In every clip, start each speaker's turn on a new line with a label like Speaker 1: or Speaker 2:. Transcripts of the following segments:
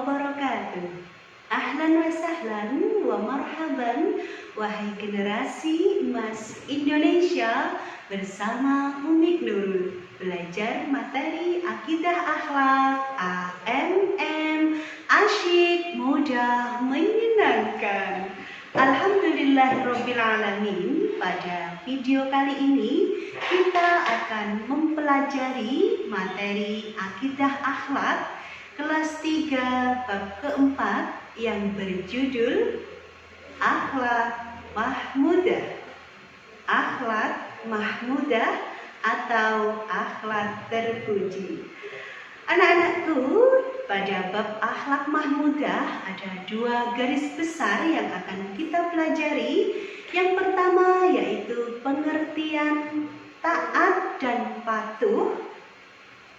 Speaker 1: wabarakatuh. Ahlan wa sahlan wa marhaban, wahai generasi emas Indonesia, bersama Umi Nurul, belajar materi akidah akhlak AMM, asyik, mudah, menyenangkan. Alhamdulillahirrabbilalamin. Pada video kali ini kita akan mempelajari materi akidah akhlak kelas 3 bab keempat yang berjudul Akhlak Mahmudah. Akhlak Mahmudah atau akhlak terpuji. Anak-anakku, pada bab akhlak mahmudah ada 2 garis besar yang akan kita pelajari. Yang pertama yaitu pengertian taat dan patuh.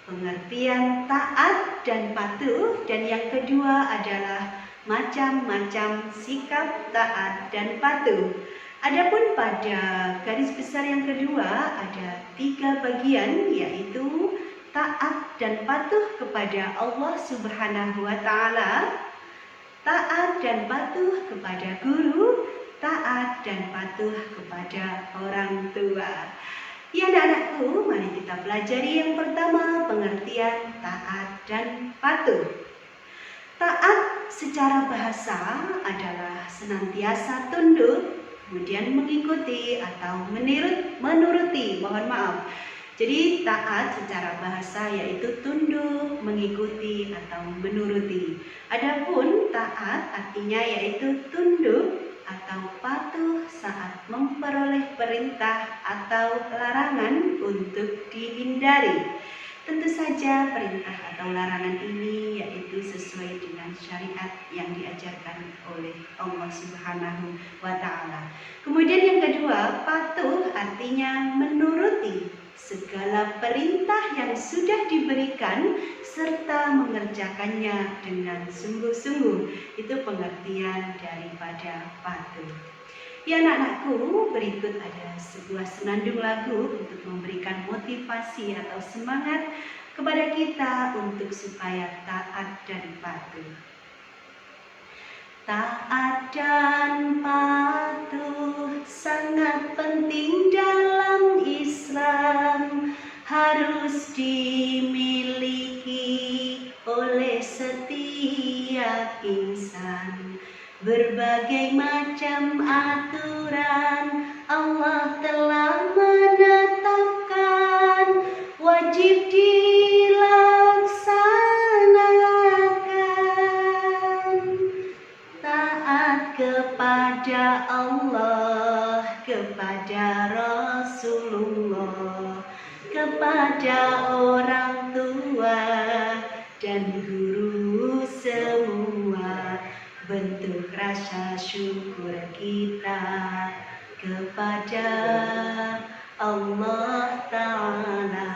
Speaker 1: Pengertian taat dan patuh, dan yang kedua adalah macam-macam sikap taat dan patuh. Adapun pada garis besar yang kedua ada 3 bagian, yaitu taat dan patuh kepada Allah Subhanahu wa Ta'ala, taat dan patuh kepada guru, taat dan patuh kepada orang tua. Ya anak-anakku, mari kita pelajari yang pertama, pengertian taat dan patuh. Taat secara bahasa adalah senantiasa tunduk, kemudian mengikuti atau menuruti, mohon maaf. Jadi taat secara bahasa yaitu tunduk, mengikuti atau menuruti. Adapun taat artinya yaitu tunduk atau patuh saat memperoleh perintah atau larangan untuk dihindari. Tentu saja perintah atau larangan ini yaitu sesuai dengan syariat yang diajarkan oleh Allah Subhanahu wa Ta'ala. Kemudian yang kedua, patuh artinya menuruti segala perintah yang sudah diberikan serta mengerjakannya dengan sungguh-sungguh. Itu pengertian daripada patuh. Ya anak-anakku, berikut ada sebuah senandung lagu untuk memberikan motivasi atau semangat kepada kita untuk supaya taat dan patuh. Taat dan patuh sangat penting dalam Islam, harus dimiliki oleh setiap insan. Berbagai macam aturan Allah telah menetapkan, wajib dilaksanakan. Taat kepada Allah, kepada Rasulullah, kepada orang tua dan guru semua. Bentuk rasa syukur kita kepada Allah Ta'ala.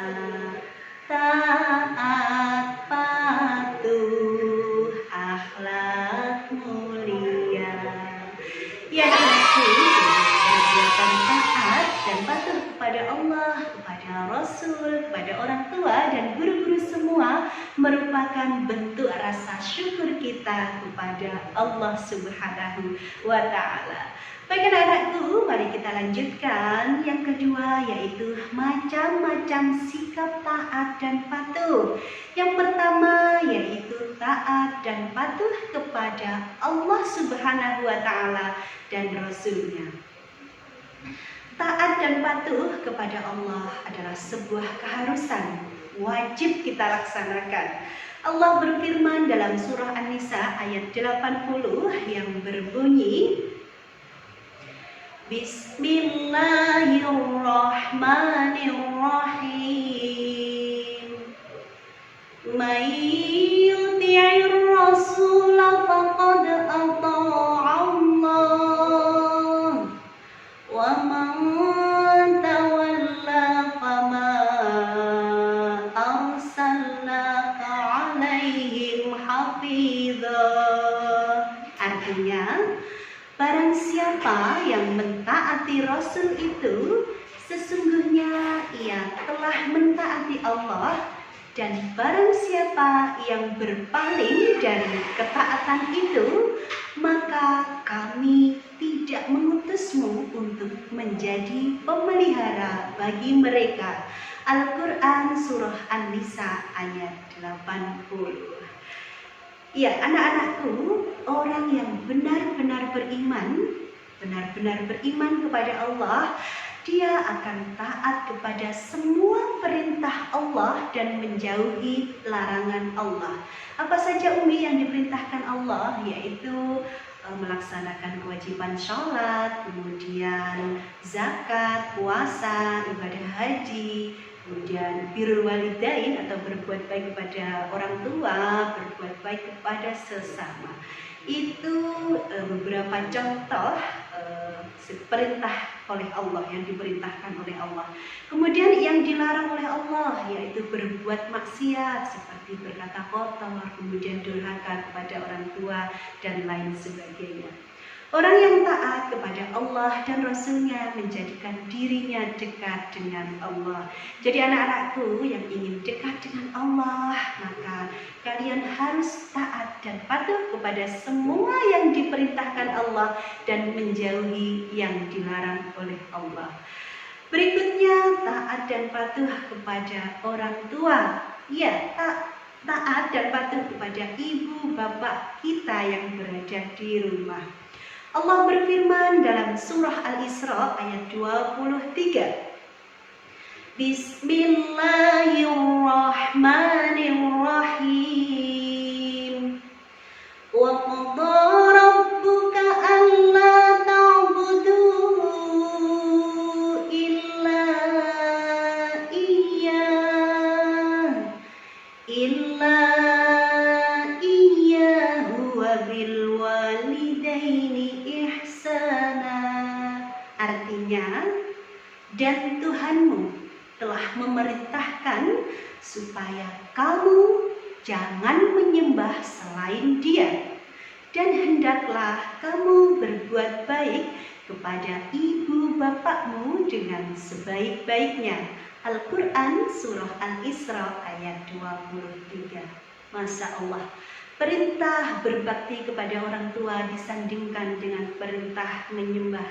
Speaker 1: Taat patuh akhlak mulia. Ya anakku, perbuatan taat dan patuh kepada Allah, kepada Rasul, kepada orang tua dan guru-guru semua merupakan bentuk rasa syukur kita kepada Allah Subhanahu wa Ta'ala. Baik anak-anakku, mari kita lanjutkan. Yang kedua yaitu macam-macam sikap taat dan patuh. Yang pertama yaitu taat dan patuh kepada Allah Subhanahu wa Ta'ala dan Rasulnya. Taat dan patuh kepada Allah adalah sebuah keharusan, wajib kita laksanakan. Allah berfirman dalam surah An-Nisa ayat 80 yang berbunyi, Bismillahirrahmanirrahim. Man yuti'ir rasul faqad ata'a Allah, wa man tawalla fama arsalnaka 'alaihim hafizah. Artinya, barang siapa yang mentaati Rasul itu, sesungguhnya ia telah mentaati Allah, Dan barang siapa yang berpaling dari ketaatan itu, maka kami tidak mengutusmu untuk menjadi pemelihara bagi mereka. Al-Quran Surah An-Nisa ayat 80. Ya, anak-anakku, orang yang benar-benar beriman kepada Allah, dia akan taat kepada semua perintah Allah dan menjauhi larangan Allah. Apa saja Umi yang diperintahkan Allah? Yaitu melaksanakan kewajiban sholat, kemudian zakat, puasa, ibadah haji, kemudian birrul walidain atau berbuat baik kepada orang tua, berbuat baik kepada sesama. Itu beberapa contoh perintah oleh Allah, yang diperintahkan oleh Allah. Kemudian yang dilarang oleh Allah yaitu berbuat maksiat seperti berkata kotor, kemudian durhaka kepada orang tua dan lain sebagainya. Orang yang taat kepada Allah dan Rasul-Nya menjadikan dirinya dekat dengan Allah. Jadi anak-anakku yang ingin dekat dengan Allah, maka kalian harus taat dan patuh kepada semua yang diperintahkan Allah dan menjauhi yang dilarang oleh Allah. Berikutnya, taat dan patuh kepada orang tua. Ya, taat dan patuh kepada ibu bapak kita yang berada di rumah. Allah berfirman dalam surah Al-Isra ayat 23. Bismillahirrahmanirrahim. Wa qadha rabbuka alla ta'budu illa iyyahu wa bil walidaini ihsana. Artinya, dan Tuhanmu telah memerintahkan supaya kamu jangan menyembah selain Dia, dan hendaklah kamu berbuat baik kepada ibu bapakmu dengan sebaik-baiknya. Al-Quran Surah Al-Isra ayat 23. Masya Allah, perintah berbakti kepada orang tua disandingkan dengan perintah menyembah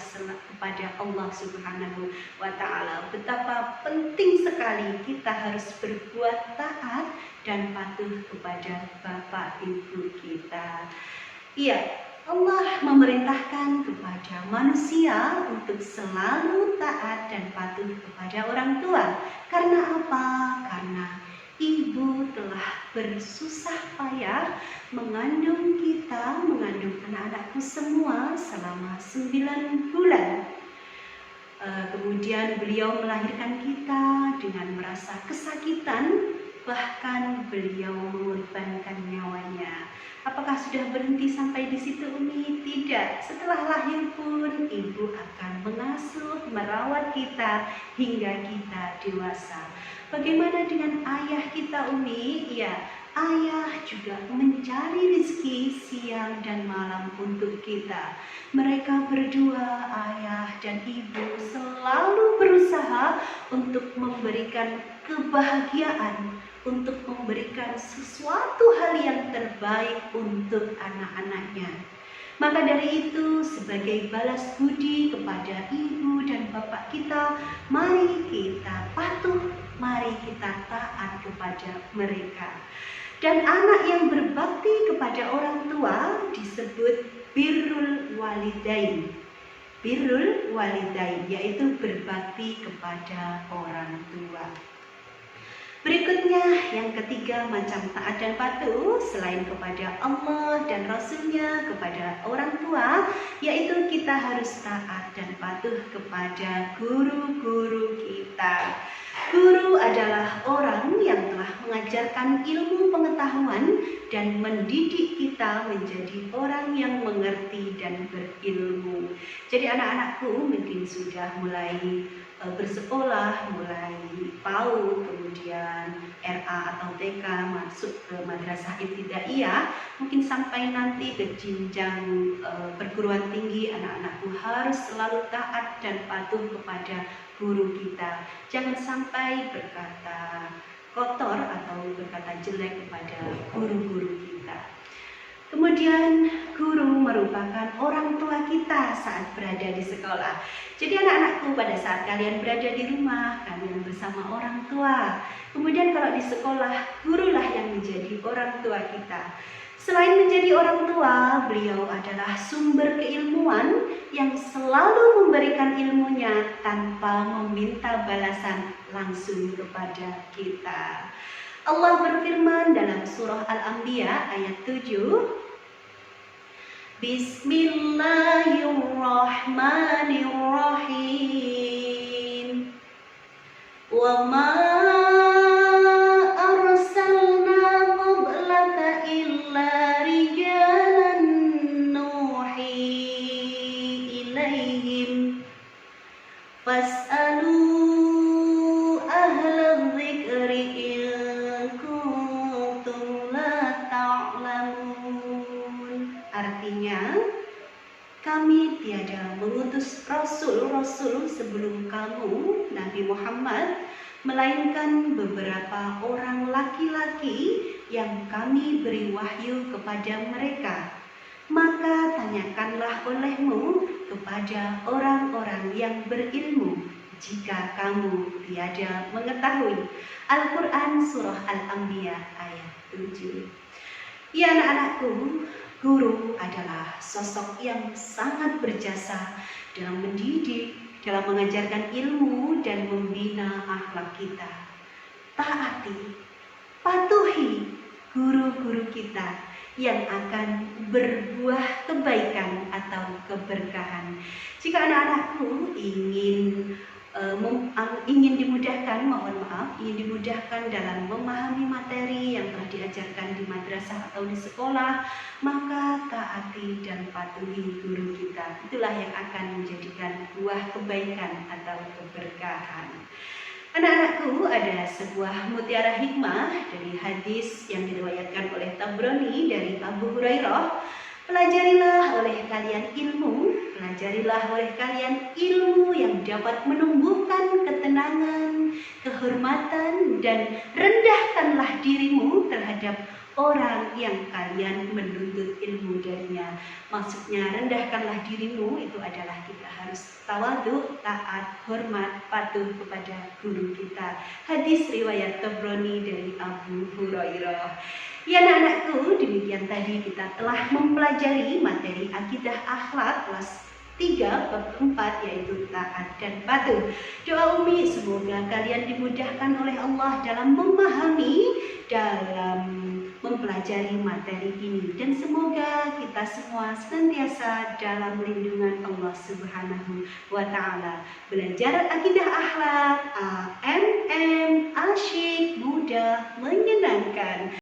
Speaker 1: kepada Allah Subhanahu wa Ta'ala. Betapa penting sekali kita harus berbuat taat dan patuh kepada bapak ibu kita. Iya, Allah memerintahkan kepada manusia untuk selalu taat dan patuh kepada orang tua. Karena apa? Karena ibu telah bersusah payah mengandung kita, mengandung anak-anakku semua selama 9 bulan. Kemudian beliau melahirkan kita dengan merasa kesakitan, bahkan beliau mengorbankan nyawanya. Apakah sudah berhenti sampai di situ Umi? Tidak. Setelah lahir pun ibu akan mengasuh, merawat kita hingga kita dewasa. Bagaimana dengan ayah kita Umi? Ya, ayah juga mencari rezeki siang dan malam untuk kita. Mereka berdua, ayah dan ibu, selalu berusaha untuk memberikan kebahagiaan, untuk memberikan sesuatu hal yang terbaik untuk anak-anaknya. Maka dari itu, sebagai balas budi kepada ibu dan bapak kita, mari kita patuh, mari kita taat kepada mereka. Dan anak yang berbakti kepada orang tua disebut birrul walidain. Birrul walidain yaitu berbakti kepada orang tua. Berikutnya, yang ketiga macam taat dan patuh selain kepada Allah dan Rasul-Nya kepada orang tua, yaitu kita harus taat dan patuh kepada guru-guru kita. Guru adalah orang yang telah mengajarkan ilmu pengetahuan dan mendidik kita menjadi orang yang mengerti dan berilmu. Jadi anak-anakku mungkin sudah mulai bersekolah, mulai PAUD, kemudian RA atau TK, masuk ke madrasah ibtidaiyah, mungkin sampai nanti ke jenjang perguruan tinggi, anak-anakku harus selalu taat dan patuh kepada guru kita. Jangan sampai berkata kotor atau berkata jelek kepada guru-guru kita. Kemudian guru merupakan orang tua kita saat berada di sekolah. Jadi anak-anakku, pada saat kalian berada di rumah, kalian bersama orang tua. Kemudian kalau di sekolah, gurulah yang menjadi orang tua kita. Selain menjadi orang tua, beliau adalah sumber keilmuan yang selalu memberikan ilmunya tanpa meminta balasan langsung kepada kita. Allah berfirman dalam surah Al-Anbiya ayat 7, Bismillahirrahmanirrahim. Wa ma arsalna qablaka illa rijalan nuhi ilaihim fas'alu ahla dzikri in kuntum la ta'lamun. Artinya, kami tiada mengutus rasul-rasul sebelum kamu, Nabi Muhammad, melainkan beberapa orang laki-laki yang kami beri wahyu kepada mereka. Maka tanyakanlah olehmu kepada orang-orang yang berilmu jika kamu tiada mengetahui. Al-Quran Surah Al-Anbiya ayat 7. Ya anak-anakku, guru adalah sosok yang sangat berjasa dalam mendidik, dalam mengajarkan ilmu dan membina akhlak kita. Taati, patuhi guru-guru kita yang akan berbuah kebaikan atau keberkahan. Jika anak-anakku ingin dimudahkan, ingin dimudahkan dalam memahami materi yang telah diajarkan di madrasah atau di sekolah, maka taati dan patuhi guru kita. Itulah yang akan menjadikan buah kebaikan atau keberkahan. Anak-anakku, ada sebuah mutiara hikmah dari hadis yang diriwayatkan oleh Tabrani dari Abu Hurairah. Pelajarilah oleh kalian ilmu yang dapat menumbuhkan ketenangan, kehormatan, dan rendahkanlah dirimu terhadap orang yang kalian menuntut ilmu darinya. Maksudnya rendahkanlah dirimu itu adalah kita harus tawadhu, taat, hormat, patuh kepada guru kita. Hadis riwayat Tabrani dari Abu Hurairah. Ya anak-anakku, demikian tadi kita telah mempelajari materi akidah akhlak kelas 3 bab 4, yaitu taat dan patuh. Doa Umi, semoga kalian dimudahkan oleh Allah dalam memahami, dalam mempelajari materi ini, dan semoga kita semua senantiasa dalam lindungan Allah Subhanahu wa Ta'ala. Belajar akidah akhlak, asyik, mudah, menyenangkan.